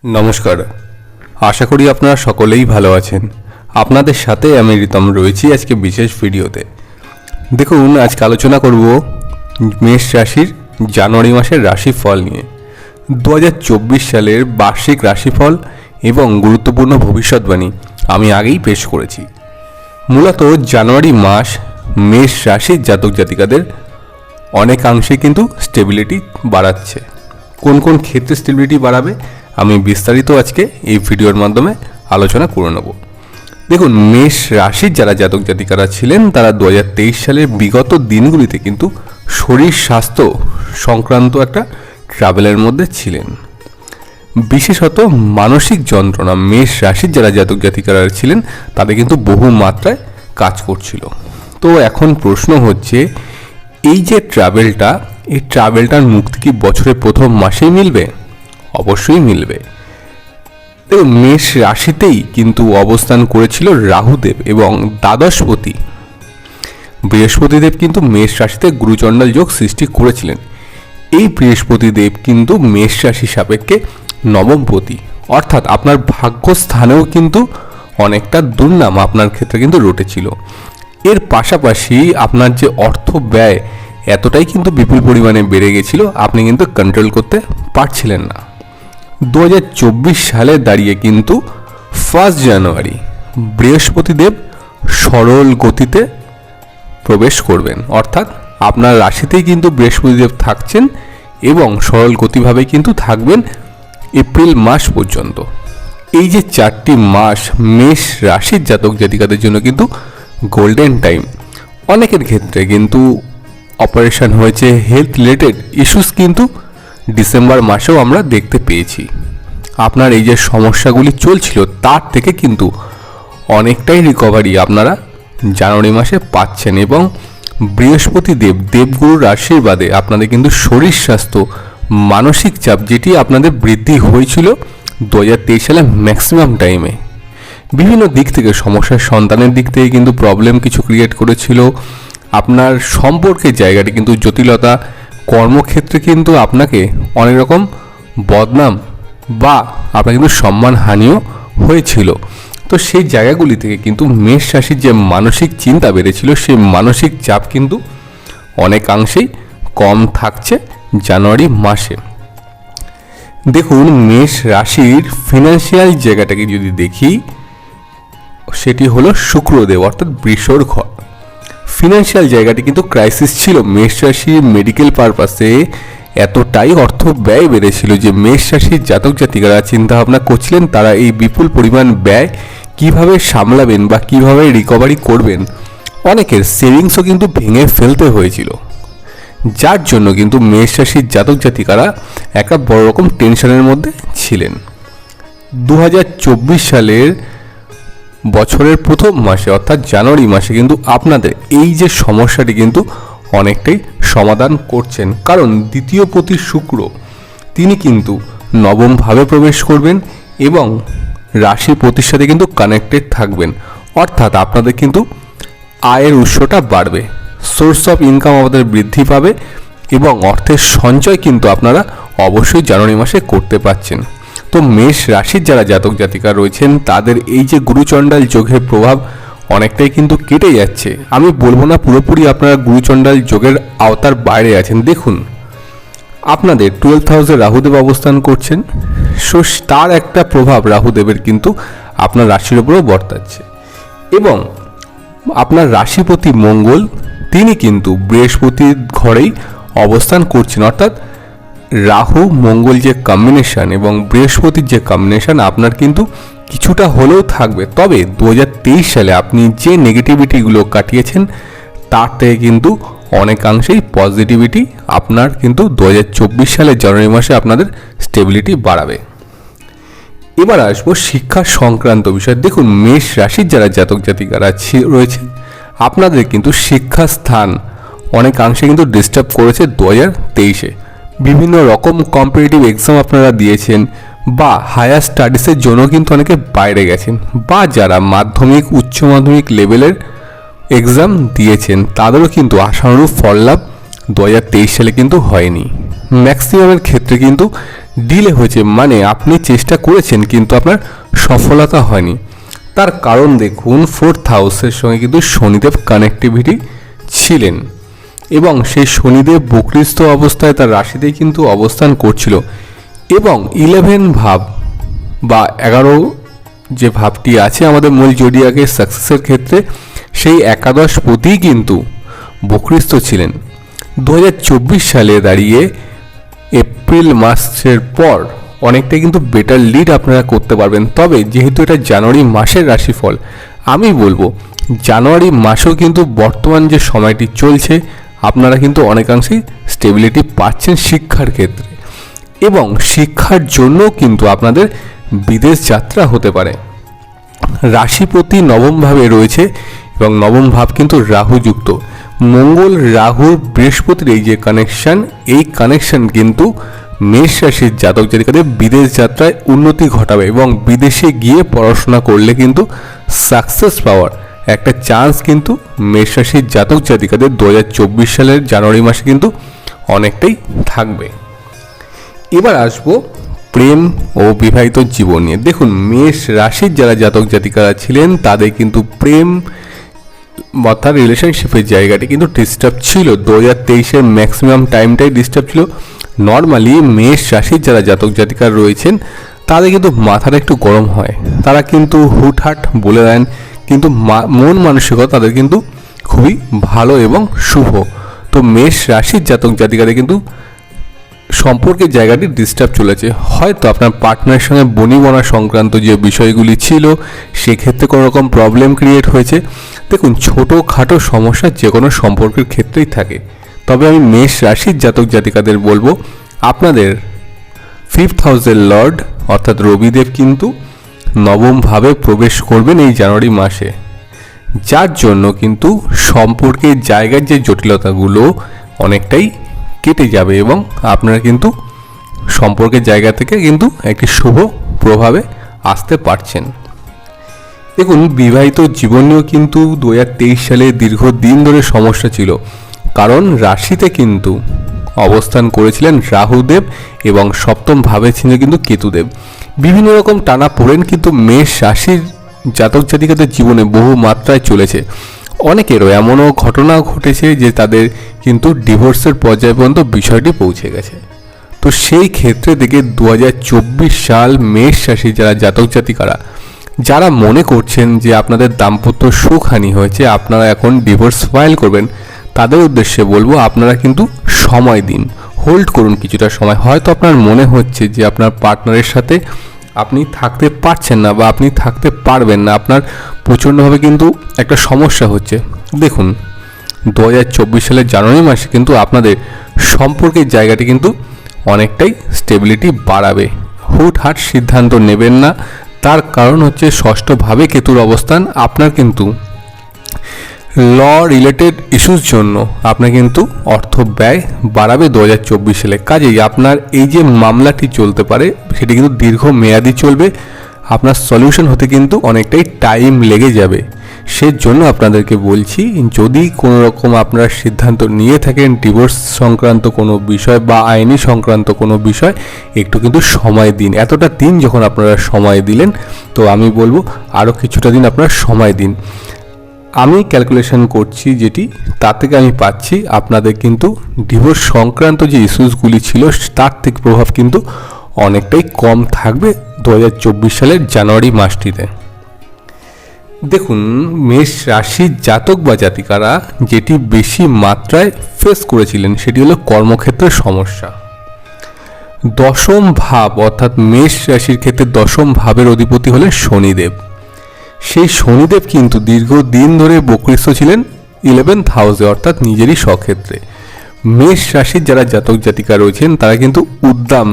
नमस्कार। आशा करी आपनारा सकलेई भालो आछेन। आपनादेर साथे आमि रीतम रयेछि आजके विशेष भिडियोते। देखुन आज आलोचना करब मेष राशिर जानुआरी मासेर राशिफल निये। 2024 सालेर बार्षिक राशिफल एवं गुरुत्वपूर्ण भविष्यवाणी आमि आगेई पेश करेछि। मूलत जानुआरी मास मेष राशिर जातक जातिकादेर अनेकांशे किन्तु स्टेबिलिटी बाड़ाচ্ছে। কোন কোন ক্ষেত্রে স্টেবিলিটি বাড়াবে আমি বিস্তারিত আজকে এই ভিডিওর মাধ্যমে আলোচনা করে নেব। দেখুন, মেষ রাশির যারা জাতক জাতিকারা ছিলেন তারা 2023 সালের বিগত দিনগুলিতে কিন্তু শরীর স্বাস্থ্য সংক্রান্ত একটা ট্রাভেলের মধ্যে ছিলেন। বিশেষত মানসিক যন্ত্রণা মেষ রাশির যারা জাতক জাতিকারা ছিলেন তাদের কিন্তু বহু মাত্রায় কাজ করছিল। তো এখন প্রশ্ন হচ্ছে, এই যে ট্রাভেলটা, এই ট্রাভেলটার মুক্তি কি বছরের প্রথম মাসেই মিলবে? অবশ্যই মিলবে। দেখুন, মেষ রাশিতেই কিন্তু অবস্থান করেছিল রাহুদেব এবং দ্বাদশপতি বৃহস্পতিদেব কিন্তু মেষ রাশিতে গুরুচণ্ডাল যোগ সৃষ্টি করেছিলেন। এই বৃহস্পতিদেব কিন্তু মেষ রাশি সাপেক্ষে নবমপতি, অর্থাৎ আপনার ভাগ্যস্থানেও কিন্তু অনেকটা দুর্নাম আপনার ক্ষেত্রে কিন্তু রটেছিল। এর পাশাপাশি আপনার যে অর্থ ব্যয় এতটাই কিন্তু বিপুল পরিমাণে বেড়ে গেছিল, আপনি কিন্তু কন্ট্রোল করতে পারছিলেন না। 2024 সালে দাঁড়িয়ে কিন্তু 1 জানুয়ারি বৃহস্পতিদেব সরল গতিতে প্রবেশ করবেন, অর্থাৎ আপনার রাশিতেই কিন্তু বৃহস্পতিদেব থাকছেন এবং সরল গতিভাবে কিন্তু থাকবেন এপ্রিল মাস পর্যন্ত। এই যে 4টি মাস মেষ রাশির জাতক জাতিকাদের জন্য কিন্তু গোল্ডেন টাইম। অনেকের ক্ষেত্রে কিন্তু অপারেশন হয়েছে, হেলথ রিলেটেড ইস্যুস কিন্তু ডিসেম্বর মাসেও আমরা দেখতে পেয়েছি। আপনার এই যে সমস্যাগুলি চলছিল তার থেকে কিন্তু অনেকটাই রিকভারি আপনারা জানুয়ারি মাসে পাচ্ছেন এবং বৃহস্পতিদেব দেবগুরুর আশীর্বাদে আপনাদের কিন্তু শরীর স্বাস্থ্য মানসিক চাপ যেটি আপনাদের বৃদ্ধি হয়েছিল 2023 সালে ম্যাক্সিমাম টাইমে, বিভিন্ন দিক থেকে সমস্যার সন্তানের দিক থেকে কিন্তু প্রবলেম কিছু ক্রিয়েট করেছিল। আপনার সম্পর্কের জায়গাটি কিন্তু জটিলতা, কর্মক্ষেত্রে কিন্তু আপনাকে অনেক রকম বদনাম বা আপনার কিন্তু সম্মানহানিও হয়েছিল। তো সেই জায়গাগুলি থেকে কিন্তু মেষ রাশির যে মানসিক চিন্তা বেড়েছিল সেই মানসিক চাপ কিন্তু অনেকাংশেই কম থাকছে জানুয়ারি মাসে। দেখুন, মেষ রাশির ফিনান্সিয়াল জায়গাটাকে যদি দেখি, সেটি হলো শুক্রদেব অর্থাৎ বৃষর ঘর। ফিনান্সিয়াল জায়গাটি কিন্তু ক্রাইসিস ছিল। মেষ রাশির মেডিকেল পারপাসে এতটাই অর্থ ব্যয় বেড়েছিল যে মেষ রাশির জাতক জাতিকারা চিন্তাভাবনা করছিলেন তারা এই বিপুল পরিমাণ ব্যয় কিভাবে সামলাবেন বা কিভাবে রিকভারি করবেন। অনেকের সেভিংসও কিন্তু ভেঙে ফেলতে হয়েছিল, যার জন্য কিন্তু মেষ রাশির জাতক জাতিকারা একটা বড় রকম টেনশনের মধ্যে ছিলেন। 2024 সালের বছরের প্রথম মাসে অর্থাৎ জানুয়ারি মাসে কিন্তু আপনাদের এই যে সমস্যাটি কিন্তু অনেকটাই সমাধান করছেন, কারণ দ্বিতীয় পতি শুক্র তিনি কিন্তু নবমভাবে প্রবেশ করবেন এবং রাশি পতির সাথে কিন্তু কানেক্টেড থাকবেন, অর্থাৎ আপনাদের কিন্তু আয়ের উৎসটা বাড়বে, সোর্স অফ ইনকাম আমাদের বৃদ্ধি পাবে এবং অর্থের সঞ্চয় কিন্তু আপনারা অবশ্যই জানুয়ারি মাসে করতে পারছেন। তো মেষ রাশির যারা জাতক জাতিকা রয়েছেন তাদের এই যে গুরুচণ্ডাল যোগের প্রভাব অনেকটাই কিন্তু কেটে যাচ্ছে। আমি বলবো না পুরোপুরি আপনারা গুরুচণ্ডাল যোগের আওতার বাইরে আছেন। দেখুন, আপনাদের 12th হাউসে রাহুদেব অবস্থান করছেন, সো তার একটা প্রভাব রাহুদেবের কিন্তু আপনার রাশির উপরেও বর্তাচ্ছে এবং আপনার রাশিপতি মঙ্গল তিনি কিন্তু বৃহস্পতির ঘরেই অবস্থান করছেন, অর্থাৎ রাহু মঙ্গল যে কম্বিনেশন এবং বৃহস্পতির যে কম্বিনেশন আপনার কিন্তু কিছুটা হলেও থাকবে। তবে 2023 সালে আপনি যে নেগেটিভিটিগুলো কাটিয়েছেন তার থেকে কিন্তু অনেকাংশেই পজিটিভিটি আপনার কিন্তু 2024 সালের জানুয়ারি মাসে আপনাদের স্টেবিলিটি বাড়াবে। এবার আসবো শিক্ষা সংক্রান্ত বিষয়। দেখুন, মেষ রাশির যারা জাতক জাতিকারা রয়েছেন আপনাদের কিন্তু শিক্ষাস্থান অনেকাংশে কিন্তু ডিস্টার্ব করেছে 2023-এ। বিভিন্ন রকম কম্পিটিটিভ এক্সাম আপনারা দিয়েছেন বা হায়ার স্টাডিজের জন্য কিন্তু অনেকে বাইরে গেছেন, বা যারা মাধ্যমিক উচ্চ মাধ্যমিক লেভেলের এক্সাম দিয়েছেন তাদেরও কিন্তু আশানুরূপ ফল লাভ 2023 সালে কিন্তু হয়নি। ম্যাক্সিমামের ক্ষেত্রে কিন্তু ডিলে হয়েছে, মানে আপনি চেষ্টা করেছেন কিন্তু আপনার সফলতা হয়নি। তার কারণ দেখুন, 4th হাউসের সঙ্গে কিন্তু শনিদেব কানেক্টিভিটি ছিলেন এবং সেই শনিদেব বক্রীস্থ অবস্থায় তার রাশিতেই কিন্তু অবস্থান করছিল এবং 11 ভাব বা 11 যে ভাবটি আছে আমাদের মূল জোডিয়াকের সাকসেসের ক্ষেত্রে, সেই একাদশ পতিই কিন্তু বক্রীস্থ ছিলেন। 2024 সালে দাঁড়িয়ে এপ্রিল মাসের পর অনেকটাই কিন্তু বেটার লিড আপনারা করতে পারবেন। তবে যেহেতু এটা জানুয়ারি মাসের রাশিফল, আমি বলবো জানুয়ারি মাসেও কিন্তু বর্তমান যে সময়টি চলছে আপনারা কিন্তু অনেকাংশেই স্টেবিলিটি পাচ্ছেন শিক্ষার ক্ষেত্রে এবং শিক্ষার জন্য কিন্তু আপনাদের বিদেশ যাত্রা হতে পারে। রাশিপতি নবম ভাবে রয়েছে এবং নবম ভাব কিন্তু রাহুযুক্ত। মঙ্গল, রাহু, বৃহস্পতির এই যে কানেকশন, এই কানেকশন কিন্তু মেষ রাশির জাতক জাতিকাদের বিদেশ যাত্রায় উন্নতি ঘটাবে এবং বিদেশে গিয়ে পড়াশোনা করলে কিন্তু সাকসেস পাওয়ার একটা চান্স কিন্তু মেষ রাশির জাতক জাতিকাদের 2024 সালের জানুয়ারি মাসে কিন্তু অনেকটাই থাকবে। এবার আসবো প্রেম ও বিবাহিত জীবন নিয়ে। দেখুন, মেষ রাশির যারা জাতক জাতিকারা ছিলেন তাদের কিন্তু প্রেম অর্থাৎ রিলেশনশিপের জায়গাটি কিন্তু ডিস্টার্ব ছিল। 2023-এর ম্যাক্সিমাম টাইমটাই ডিস্টার্ব ছিল। নর্মালি মেষ রাশির যারা জাতক জাতিকার রয়েছেন তাদের কিন্তু মাথাটা একটু গরম হয়, তারা কিন্তু হুটহাট বলে দেন, কিন্তু মন মানসিকতা তাদের কিন্তু খুবই ভালো এবং শুভ। তো মেষ রাশির জাতক জাতিকাদের কিন্তু সম্পর্কের জায়গাটি ডিস্টার্ব চলেছে। হয়তো আপনার পার্টনারের সঙ্গে বনিবনা সংক্রান্ত যে বিষয়গুলি ছিল সেক্ষেত্রে কোনো রকম প্রবলেম ক্রিয়েট হয়েছে। দেখুন, ছোটোখাটো সমস্যা যে কোনো সম্পর্কের ক্ষেত্রেই থাকে। তবে আমি মেষ রাশির জাতক জাতিকাদের বলবো, আপনাদের 5th হাউসের লর্ড অর্থাৎ রবিদেব কিন্তু নবমভাবে প্রবেশ করবেন এই জানুয়ারি মাসে, যার জন্য কিন্তু সম্পর্কের জায়গার যে জটিলতাগুলো অনেকটাই কেটে যাবে এবং আপনারা কিন্তু সম্পর্কের জায়গা থেকে কিন্তু একটি শুভ প্রভাবে আসতে পারছেন। দেখুন, বিবাহিত জীবনেও কিন্তু 2023 সালে দীর্ঘদিন ধরে সমস্যা ছিল, কারণ রাশিতে কিন্তু অবস্থান করেছিলেন রাহুদেব এবং সপ্তম ভাবে ছিল কিন্তু কেতুদেব। বিভিন্ন রকম টানা পড়েন কিন্তু মেষ রাশির জাতক জাতিকাদের জীবনে বহু মাত্রায় চলেছে। অনেকেরও এমনও ঘটনা ঘটেছে যে তাদের কিন্তু ডিভোর্সের পর্যায়ে পর্যন্ত বিষয়টি পৌঁছে গেছে। তো সেই ক্ষেত্রে দেখে 2024 সাল মেষ রাশির যারা জাতক জাতিকারা যারা মনে করছেন যে আপনাদের দাম্পত্য সুখহানি হয়েছে, আপনারা এখন ডিভোর্স ফাইল করবেন, তাদের উদ্দেশ্যে বলবো আপনারা কিন্তু সময় দিন, হোল্ড করুন কিছুটা সময়। হয়তো আপনার মনে হচ্ছে যে আপনার পার্টনারের সাথে আপনি থাকতে পারছেন না বা আপনি থাকতে পারবেন না, আপনার প্রচণ্ডভাবে কিন্তু একটা সমস্যা হচ্ছে। দেখুন, 2024 সালের জানুয়ারি মাসে কিন্তু আপনাদের সম্পর্কের জায়গাটি কিন্তু অনেকটাই স্টেবিলিটি বাড়াবে। হুটহাট সিদ্ধান্ত নেবেন না, তার কারণ হচ্ছে ষষ্ঠভাবে কেতুর অবস্থান আপনার কিন্তু ল রিলেটেড ইস্যুর জন্য আপনার কিন্তু অর্থ ব্যয় বাড়াবে 2024 সালে। কাজেই আপনার এই যে মামলাটি চলতে পারে সেটি কিন্তু দীর্ঘমেয়াদী চলবে, আপনার সলিউশন হতে কিন্তু অনেকটাই টাইম লেগে যাবে। সেজন্য আপনাদেরকে বলছি, যদি কোনো রকম আপনারা সিদ্ধান্ত নিয়ে থাকেন ডিভোর্স সংক্রান্ত কোনো বিষয় বা আইনি সংক্রান্ত কোনো বিষয়, একটু কিন্তু সময় দিন। এতটা দিন যখন আপনারা সময় দিলেন, তো আমি বলবো আরও কিছুটা দিন আপনারা সময় দিন। আমি ক্যালকুলেশন করছি যেটি, তা থেকে আমি পাচ্ছি আপনাদের কিন্তু ডিভোর্স সংক্রান্ত যে ইস্যুসগুলি ছিল তার থেকে প্রভাব কিন্তু অনেকটাই কম থাকবে 2024 সালের জানুয়ারি মাসটিতে। দেখুন, মেষ রাশির জাতক বা জাতিকারা যেটি বেশি মাত্রায় ফেস করেছিলেন সেটি হলো কর্মক্ষেত্রের সমস্যা। দশম ভাব অর্থাৎ মেষ রাশির ক্ষেত্রে দশম ভাবের অধিপতি হলেন শনিদেব। সেই শনিদেব কিন্তু দীর্ঘদিন ধরে বক্রীস্থ ছিলেন 11th হাউসে অর্থাৎ নিজেরই স্বক্ষেত্রে। মেষ রাশির যারা জাতক জাতিকা রয়েছেন তারা কিন্তু উদ্দাম,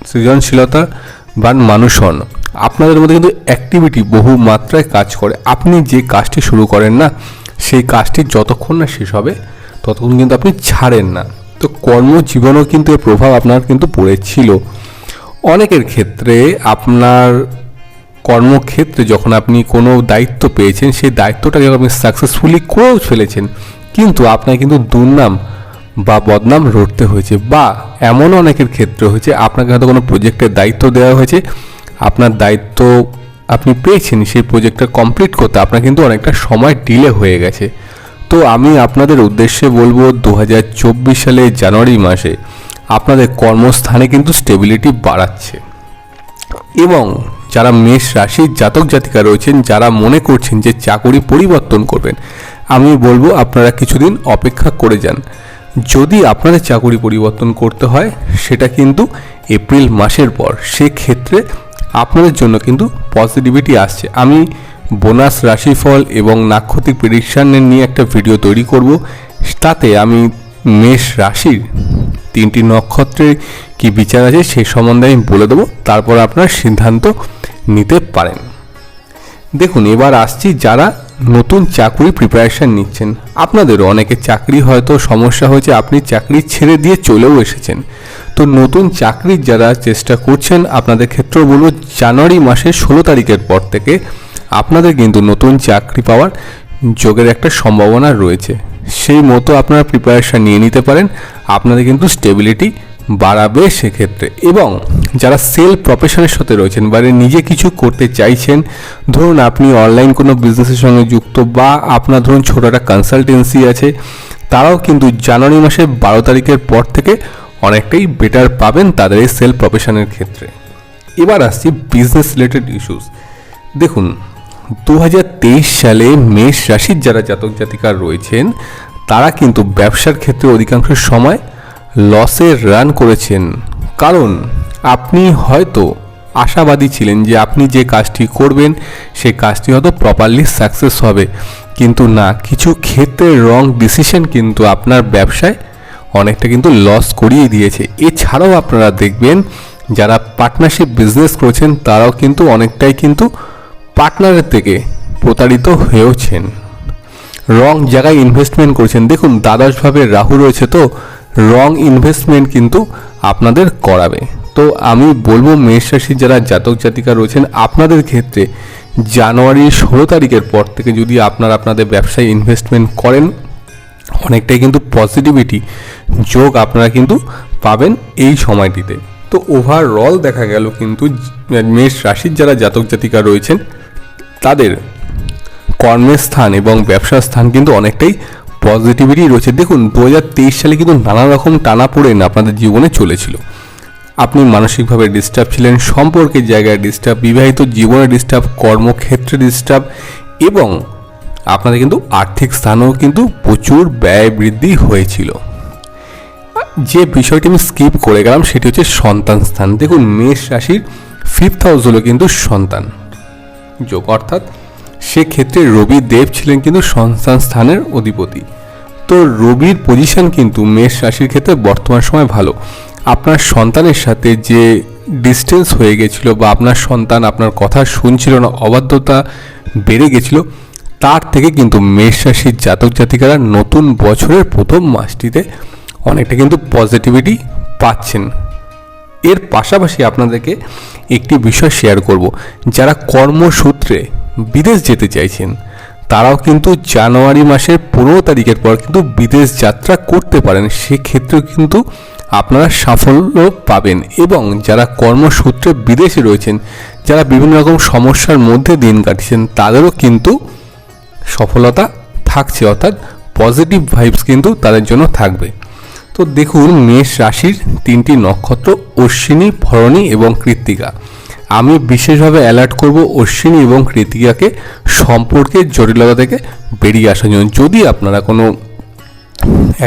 সৃজনশীলতা বান মানুষ হন। আপনাদের মধ্যে কিন্তু অ্যাক্টিভিটি বহু মাত্রায় কাজ করে। আপনি যে কাজটি শুরু করেন না, সেই কাজটি যতক্ষণ না শেষ হবে ততক্ষণ কিন্তু আপনি ছাড়েন না। তো কর্মজীবনেও কিন্তু এর প্রভাব আপনার কিন্তু পড়েছিল। অনেকের ক্ষেত্রে আপনার কর্মক্ষেত্রে যখন আপনি কোনো দায়িত্ব পেয়েছেন, সেই দায়িত্বটাকে আপনি সাকসেসফুলি করেও ফেলেছেন, কিন্তু আপনার কিন্তু দুর্নাম বা বদনাম রটতে হয়েছে, বা এমনও অনেকের ক্ষেত্রে হয়েছে আপনাকে হয়তো কোনো প্রজেক্টের দায়িত্ব দেওয়া হয়েছে, আপনার দায়িত্ব আপনি পেয়েছেন, সেই প্রজেক্টটা কমপ্লিট করতে আপনার কিন্তু অনেকটা সময় ডিলে হয়ে গেছে। তো আমি আপনাদের উদ্দেশ্যে বলবো 2024 সালে জানুয়ারি মাসে আপনাদের কর্মস্থানে কিন্তু স্টেবিলিটি বাড়াচ্ছে। এবং যারা মেষ রাশির জাতক জাতিকা রয়েছেন, যারা মনে করছেন যে চাকরি পরিবর্তন করবেন, আমি বলবো আপনারা কিছুদিন অপেক্ষা করে যান। যদি আপনাদের চাকরি পরিবর্তন করতে হয় সেটা কিন্তু এপ্রিল মাসের পর, সেক্ষেত্রে আপনাদের জন্য কিন্তু পজিটিভিটি আসছে। আমি বোনাস রাশিফল এবং নাক্ষত্রিক প্রেডিকশানের নিয়ে একটা ভিডিও তৈরি করব, তাতে আমি মেষ রাশির 3টি নক্ষত্রের কি বিচার আছে সেই সম্বন্ধে আমি বলে দেবো, তারপর আপনারা সিদ্ধান্ত নিতে পারেন। দেখুন, এবার আসছি যারা নতুন চাকরি প্রিপারেশান নিচ্ছেন। আপনাদেরও অনেকের চাকরি হয়তো সমস্যা হয়েছে, আপনি চাকরি ছেড়ে দিয়ে চলেও এসেছেন। তো নতুন চাকরির যারা চেষ্টা করছেন, আপনাদের ক্ষেত্রেও বলবো জানুয়ারি মাসের 16 তারিখের পর থেকে আপনাদের কিন্তু নতুন চাকরি পাওয়ার যোগের একটা সম্ভাবনা রয়েছে। সেই মতো আপনারা প্রিপারেশান নিয়ে নিতে পারেন, আপনাদের কিন্তু স্টেবিলিটি বাড়াবে সেক্ষেত্রে। এবং যারা সেল প্রফেশনের সাথে রয়েছেন, বা নিজে কিছু করতে চাইছেন, ধরুন আপনি অনলাইন কোনো বিজনেসের সঙ্গে যুক্ত, বা আপনার ধরুন ছোটো একটা কনসালটেন্সি আছে, তারাও কিন্তু জানুয়ারি মাসের 12 তারিখের পর থেকে অনেকটাই বেটার পাবেন তাদের এই সেল প্রফেশনের ক্ষেত্রে। এবার আসছি বিজনেস রিলেটেড ইস্যুস। দেখুন, 2023 সালে মেষ রাশির যারা জাতক জাতিকা রয়েছেন, তারা কিন্তু ব্যবসার ক্ষেত্রে অধিকাংশ সময় লসের রান করেছেন। কারণ আপনি হয়তো আশাবাদী ছিলেন যে আপনি যে কাজটি করবেন সেই কাজটি হয়তো প্রপারলি সাকসেস হবে, কিন্তু না, কিছু ক্ষেত্রে রং ডিসিশন কিন্তু আপনার ব্যবসায় অনেকটা কিন্তু লস করিয়ে দিয়েছে। এছাড়াও আপনারা দেখবেন যারা পার্টনারশিপ বিজনেস করেছেন, তারাও কিন্তু অনেকটাই কিন্তু পার্টনারের থেকে প্রতারিত হয়েওছেন, রং জায়গায় ইনভেস্টমেন্ট করেছেন। দেখুন, দ্বাদশভাবে রাহু রয়েছে, তো রং ইনভেস্টমেন্ট কিন্তু আপনাদের করাবে। তো আমি বলবো মেষ রাশির যারা জাতক জাতিকা রয়েছেন, আপনাদের ক্ষেত্রে জানুয়ারি 16 তারিখের পর থেকে যদি আপনারা আপনাদের ব্যবসায় ইনভেস্টমেন্ট করেন, অনেকটাই কিন্তু পজিটিভিটি যোগ আপনারা কিন্তু পাবেন এই সময়টিতে। তো ওভারঅল দেখা গেল কিন্তু মেষ রাশির যারা জাতক জাতিকা রয়েছেন, তাদের কর্মের স্থান এবং ব্যবসার স্থান কিন্তু অনেকটাই পজিটিভিটি রয়েছে। দেখুন, 2023 সালে কিন্তু নানা রকম টানাপোড়েন আপনাদের জীবনে চলেছিল। আপনি মানসিকভাবে ডিস্টার্ব ছিলেন, সম্পর্কের জায়গায় ডিস্টার্ব, বিবাহিত জীবনে ডিস্টার্ব, কর্মক্ষেত্রে ডিস্টার্ব, এবং আপনাদের কিন্তু আর্থিক স্থানেও কিন্তু প্রচুর ব্যয় বৃদ্ধি হয়েছিল। যে বিষয়টি আমি স্কিপ করে গেলাম সেটি হচ্ছে সন্তান স্থান। দেখুন, মেষ রাশির 5th হাউস হলো কিন্তু সন্তান যোগ, অর্থাৎ সেক্ষেত্রে রবি দেব ছিলেন কিন্তু সন্তান স্থানের অধিপতি। তো রবির পজিশন কিন্তু মেষ রাশির ক্ষেত্রে বর্তমান সময় ভালো। আপনার সন্তানের সাথে যে ডিস্টেন্স হয়ে গেছিল, বা আপনার সন্তান আপনার কথা শুনছিল না, অবাধ্যতা বেড়ে গেছিল, তার থেকে কিন্তু মেষ রাশির জাতক জাতিকারা নতুন বছরের প্রথম মাসটিতে অনেকটা কিন্তু পজিটিভিটি পাচ্ছেন। এর পাশাপাশি আপনাদেরকে একটি বিষয় শেয়ার করব, যারা কর্মসূত্রে বিদেশ যেতে চাইছেন, তারাও কিন্তু জানুয়ারি মাসের 15 তারিখের পর কিন্তু বিদেশ যাত্রা করতে পারেন। সেক্ষেত্রেও কিন্তু আপনারা সাফল্য পাবেন। এবং যারা কর্মসূত্রে বিদেশে রয়েছেন, যারা বিভিন্ন রকম সমস্যার মধ্যে দিন কাটিয়েছেন, তাদেরও কিন্তু সফলতা থাকছে, অর্থাৎ পজিটিভ ভাইবস কিন্তু তাদের জন্য থাকবে। তো দেখুন, মেষ রাশির 3টি নক্ষত্র অশ্বিনী, ভরণী এবং কৃত্তিকা। আমি বিশেষভাবে অ্যালার্ট করব অশ্বিনী এবং কৃত্তিকাকে সম্পর্কের জটিলতা থেকে বেরিয়ে আসার জন্য। যদি আপনারা কোনো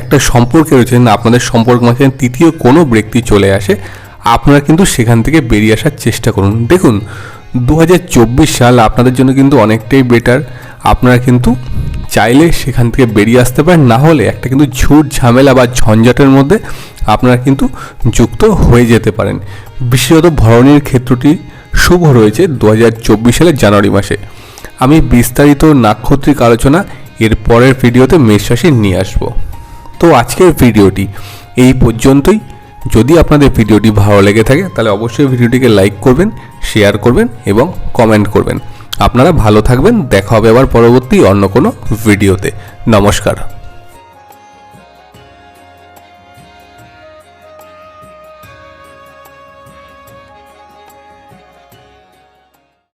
একটা সম্পর্কে রয়েছেন, আপনাদের সম্পর্ক মাঝে তৃতীয় কোনো ব্যক্তি চলে আসে, আপনারা কিন্তু সেখান থেকে বেরিয়ে আসার চেষ্টা করুন। দেখুন, 2024 সাল আপনাদের জন্য কিন্তু অনেকটাই বেটার। আপনারা কিন্তু চাইলে সেখান থেকে বেরিয়ে আসতে পারেন, না হলে একটা কিন্তু ঝুট ঝামেলা বা ঝঞ্ঝাটের মধ্যে আপনারা কিন্তু যুক্ত হয়ে যেতে পারেন। বিশেষত ভরণীর ক্ষেত্রটি শুভ রয়েছে 2024 সালের জানুয়ারি মাসে। আমি বিস্তারিত নাক্ষত্রিক আলোচনা এর পরের ভিডিওতে মেষ রাশি নিয়ে আসব। তো আজকের ভিডিওটি এই পর্যন্তই। যদি আপনাদের ভিডিওটি ভালো লেগে থাকে তাহলে অবশ্যই ভিডিওটিকে লাইক করবেন, শেয়ার করবেন এবং কমেন্ট করবেন। আপনারা ভালো থাকবেন। দেখা হবে আবার পরবর্তী অন্য কোনো ভিডিওতে। নমস্কার।